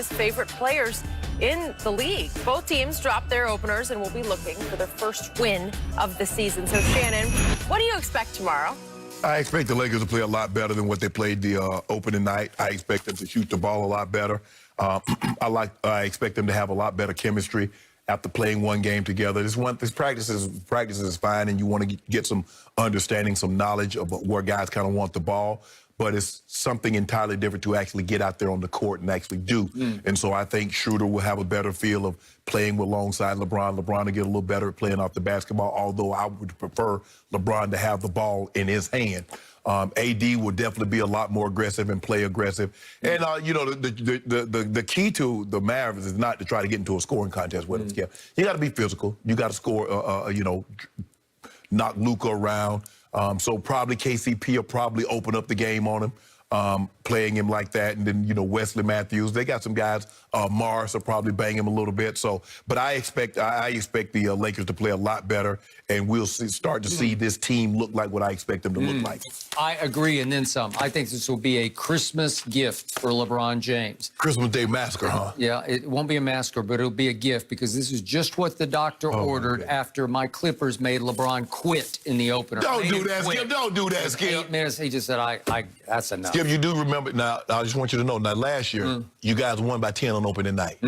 his favorite players in the league. Both teams dropped their openers and will be looking for their first win of the season. So, Shannon, what do you expect tomorrow? I expect the Lakers to play a lot better than what they played the opening night. I expect them to shoot the ball a lot better. I expect them to have a lot better chemistry after playing one game together. This practice is fine, and you want to get some understanding, some knowledge of where guys kind of want the ball. But it's something entirely different to actually get out there on the court and actually do. And so I think Schroeder will have a better feel of playing alongside LeBron. LeBron will get a little better at playing off the basketball, although I would prefer LeBron to have the ball in his hand. AD will definitely be a lot more aggressive and play aggressive. And, you know, the key to the Mavericks is not to try to get into a scoring contest with them, Skip. You got to be physical. You got to score, you know, knock Luka around. So probably KCP will probably open up the game on him, playing him like that. And then, you know, Wesley Matthews, they got some guys. Morris will probably bang him a little bit. So, but I expect the Lakers to play a lot better, and we'll start to see this team look like what I expect them to look like. I agree, and then some. I think this will be a Christmas gift for LeBron James. Christmas Day massacre, huh? Yeah, it won't be a massacre, but it'll be a gift because this is just what the doctor ordered after my Clippers made LeBron quit in the opener. Don't do that, Skip. Don't do that, Skip. 8 minutes, he just said, that's enough. Skip, you do remember, now, I just want you to know, now, last year, you guys won by 10 on opening night.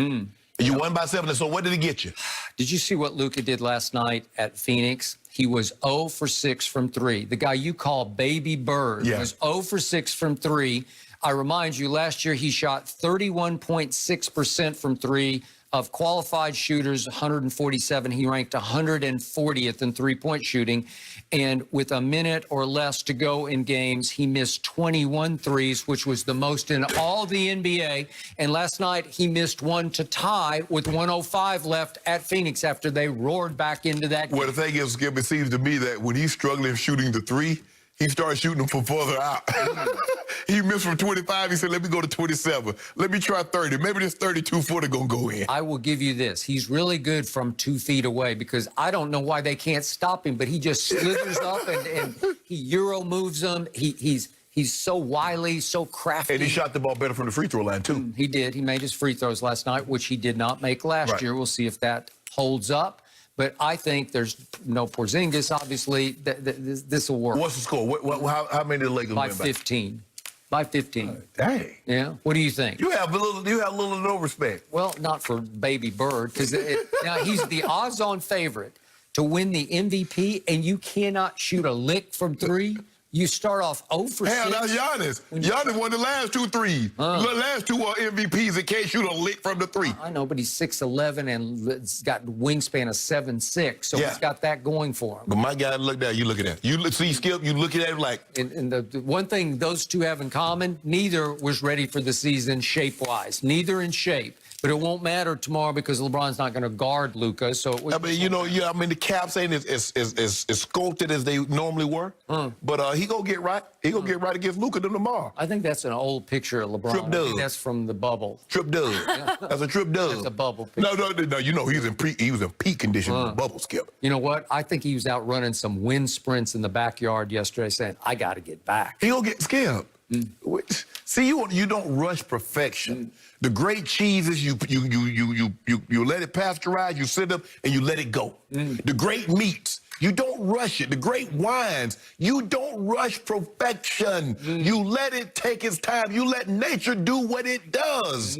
You won by 7, so what did it get you? Did you see what Luka did last night at Phoenix? He was 0 for 6 from 3. The guy you call Baby Bird was 0 for 6 from 3. I remind you, last year he shot 31.6% from 3. Of qualified shooters, 147, he ranked 140th in three-point shooting. And with a minute or less to go in games, he missed 21 threes, which was the most in all the NBA. And last night, he missed one to tie with 105 left at Phoenix after they roared back into that game. Well, the thing is, Skip, it seems to me that when he's struggling shooting the 3, he started shooting them from further out. He missed from 25. He said, let me go to 27. Let me try 30. Maybe this 32-footer going to go in. I will give you this. He's really good from 2 feet away because I don't know why they can't stop him, but he just slithers up and he Euro moves them. He's so wily, so crafty. And he shot the ball better from the free throw line, too. He did. He made his free throws last night, which he did not make last year. We'll see if that holds up. But I think there's no Porzingis, obviously. This will work. What's the score? How many did the Lakers win by? 15. By 15. Dang. Yeah. What do you think? You have a little no respect. Well, not for Baby Bird, because now he's the odds-on favorite to win the MVP, and you cannot shoot a lick from 3. You start off 0 for 6. Hell, that's Giannis. Giannis won the last 2 threes. The last 2 are MVPs that can't shoot a lick from the 3. I know, but he's 6'11" and it's got wingspan of 7'6", so he's got that going for him. But my guy, look there. You look at that. You see, Skip, you looking at him like... And the one thing those two have in common, neither was ready for the season shape-wise. Neither in shape. But it won't matter tomorrow because LeBron's not going to guard Luka. So I mean, you know, I mean, the Caps ain't as sculpted as they normally were. But he gonna get right. He gonna get right against Luka tomorrow. I think that's an old picture of LeBron. Trip Dub. That's from the bubble. Trip Dub. That's a Trip Dub. That's a bubble picture. No. You know, he was in peak condition in the bubble, Skip. You know what? I think he was out running some wind sprints in the backyard yesterday, saying, "I got to get back." He gonna get Skip. See, you don't rush perfection. The great cheeses, you let it pasteurize, you sit up and you let it go. The great meats, you don't rush it. The great wines, you don't rush perfection. You let it take its time. You let nature do what it does.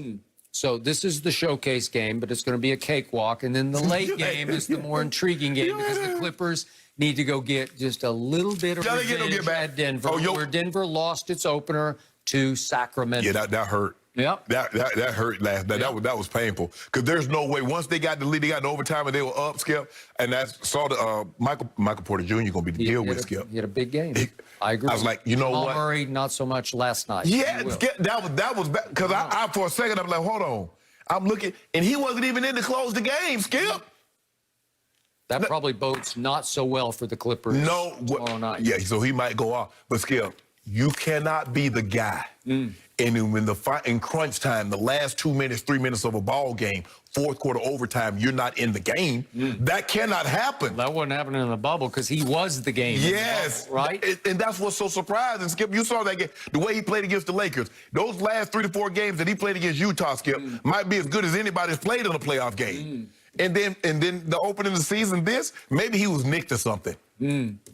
So this is the showcase game, but it's going to be a cakewalk. And then the late game is the more intriguing game because the Clippers need to go get just a little bit of revenge at Denver, where Denver lost its opener to Sacramento. Yeah, that hurt. Yep. That hurt last night. That was painful. Because there's no way. Once they got the lead, they got in overtime and they were up, Skip. And saw the Michael Porter Jr. going to be the deal with, Skip. He had a big game. I agree. I was like, you know what? Murray, not so much last night. Yeah, that was bad. Because I for a second, I'm like, hold on. I'm looking, and he wasn't even in to close the game, Skip. That probably bodes not so well for the Clippers tomorrow night. Yeah, so he might go off. But, Skip, you cannot be the guy And then when in crunch time, the last 2 minutes, 3 minutes of a ball game, fourth quarter overtime, you're not in the game. That cannot happen. That wasn't happening in the bubble because he was the game. Yes. Bubble, right? And that's what's so surprising, Skip. You saw that game, the way he played against the Lakers. Those last 3 to 4 games that he played against Utah, Skip, might be as good as anybody's played in a playoff game. And then the opening of the season, maybe he was nicked or something.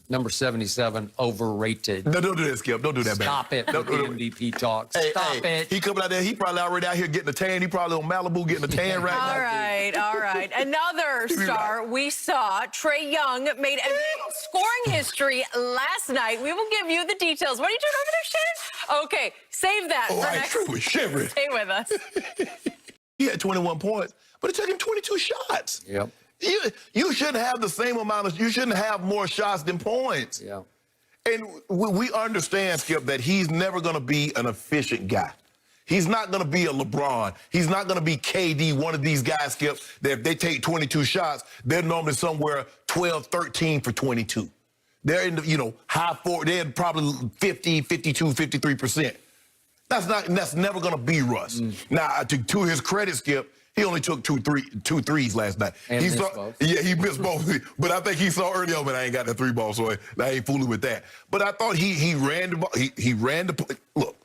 Number 77, overrated. No, don't do that, Skip. Don't do that, man. Stop it with the MVP talk. Stop it. He coming out there. He probably already out here getting a tan. He probably on Malibu getting a tan right now. All right. Another star we saw, Trae Young, made a scoring history last night. We will give you the details. What are you doing over there, Shannon? Okay, save that for I next. true was shivering. Stay with us. He had 21 points, but it took him 22 shots. Yep. You shouldn't have the same amount you shouldn't have more shots than points. Yeah. And we understand, Skip, that he's never going to be an efficient guy. He's not going to be a LeBron. He's not going to be KD, one of these guys, Skip, that if they take 22 shots, they're normally somewhere 12, 13 for 22. They're in the, high four. They're probably 50, 52, 53%. That's never going to be Russ. Now, to his credit, Skip, he only took two threes last night. And missed both. Yeah, he missed both. But I think he saw early on, but I ain't got the 3 ball, so I ain't fooling with that. But I thought he ran the ball. He ran the play. Look,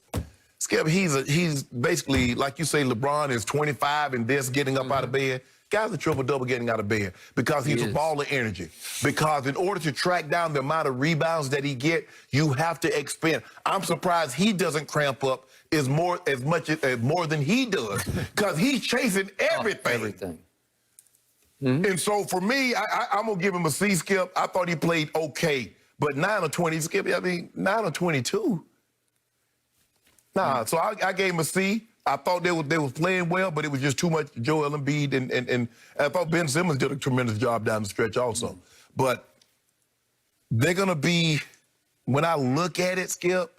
Skip, he's basically, like you say, LeBron is 25 and this getting up out of bed. Guy's a triple-double getting out of bed because he's a ball of energy. Because in order to track down the amount of rebounds that he get, you have to expend. I'm surprised he doesn't cramp up more than he does because he's chasing everything. And so for me, I'm going to give him a C, Skip. I thought he played okay. But 9 of 20, Skip, 9 of 22. Nah, so I gave him a C. I thought they were playing well, but it was just too much Joel Embiid, and I thought Ben Simmons did a tremendous job down the stretch also. But they're going to be, when I look at it, Skip,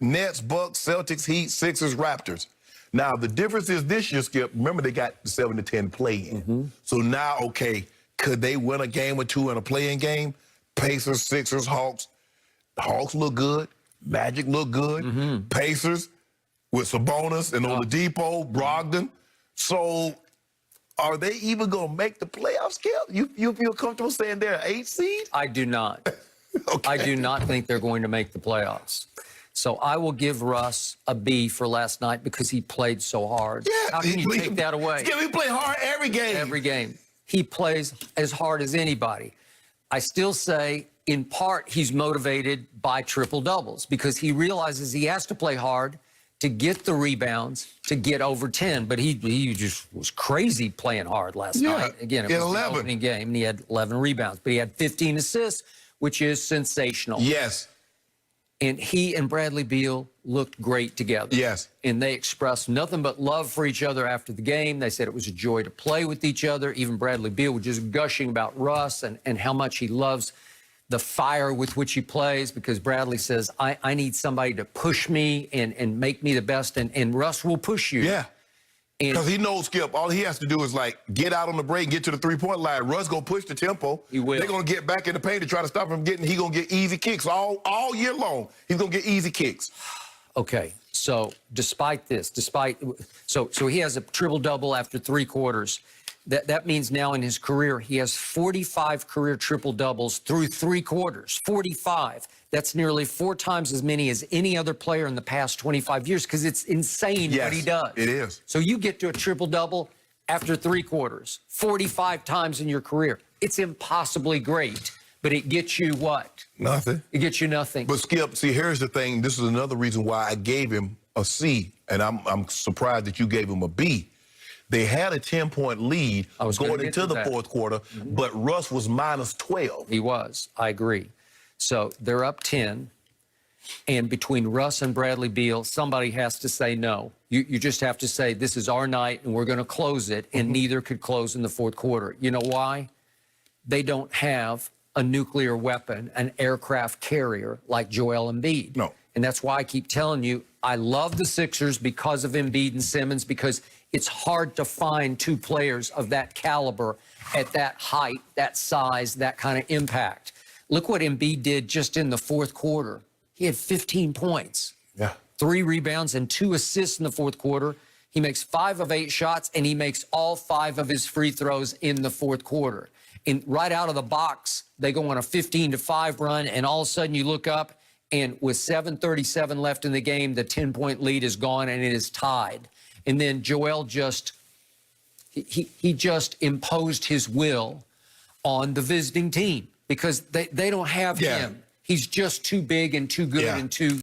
Nets, Bucks, Celtics, Heat, Sixers, Raptors. Now, the difference is this year, Skip, remember they got the 7-10 play-in. So now, okay, could they win a game or two in a play-in game? Pacers, Sixers, Hawks. Hawks look good. Magic look good. Pacers with Sabonis and Oladipo, Brogdon. So are they even going to make the playoffs, Skip? You feel comfortable saying they're an 8 seed? I do not. Okay. I do not think they're going to make the playoffs. So I will give Russ a B for last night because he played so hard. Yeah, how can you take that away? Skip, he played hard every game. Every game. He plays as hard as anybody. I still say, in part, he's motivated by triple doubles because he realizes he has to play hard to get the rebounds, to get over 10. But he just was crazy playing hard last night. Again, it was 11. the opening game, and he had 11 rebounds. But he had 15 assists, which is sensational. Yes. And he and Bradley Beal looked great together. Yes. And they expressed nothing but love for each other after the game. They said it was a joy to play with each other. Even Bradley Beal was just gushing about Russ and how much he loves the fire with which he plays, because Bradley says, I need somebody to push me and make me the best, and Russ will push you. Yeah. Because he knows, Skip, all he has to do is, get out on the break, get to the three-point line. Russ going to push the tempo. He will. They're going to get back in the paint to try to stop him getting. He's going to get easy kicks all year long. He's going to get easy kicks. Okay, so despite this, so he has a triple-double after 3 quarters. That means now in his career, he has 45 career triple-doubles through 3 quarters. 45. That's nearly 4 times as many as any other player in the past 25 years, because it's insane what he does. It is. So you get to a triple-double after 3 quarters, 45 times in your career. It's impossibly great, but it gets you what? Nothing. It gets you nothing. But, Skip, see, here's the thing. This is another reason why I gave him a C, and I'm surprised that you gave him a B. They had a 10-point lead going into the fourth quarter, but Russ was minus 12. He was. I agree. So they're up 10, and between Russ and Bradley Beal, somebody has to say no. You just have to say, this is our night, and we're going to close it, and neither could close in the fourth quarter. You know why? They don't have a nuclear weapon, an aircraft carrier like Joel Embiid. No. And that's why I keep telling you, I love the Sixers because of Embiid and Simmons, because it's hard to find 2 players of that caliber at that height, that size, that kind of impact. Look what Embiid did just in the fourth quarter. he had 15 points. Yeah. 3 rebounds and 2 assists in the fourth quarter. He makes 5 of 8 shots, and he makes all 5 of his free throws in the fourth quarter. And right out of the box, they go on a 15-5 run, and all of a sudden you look up, and with 7:37 left in the game, the 10-point lead is gone, and it is tied. And then Joel he just imposed his will on the visiting team because they don't have him. He's just too big and too good and too...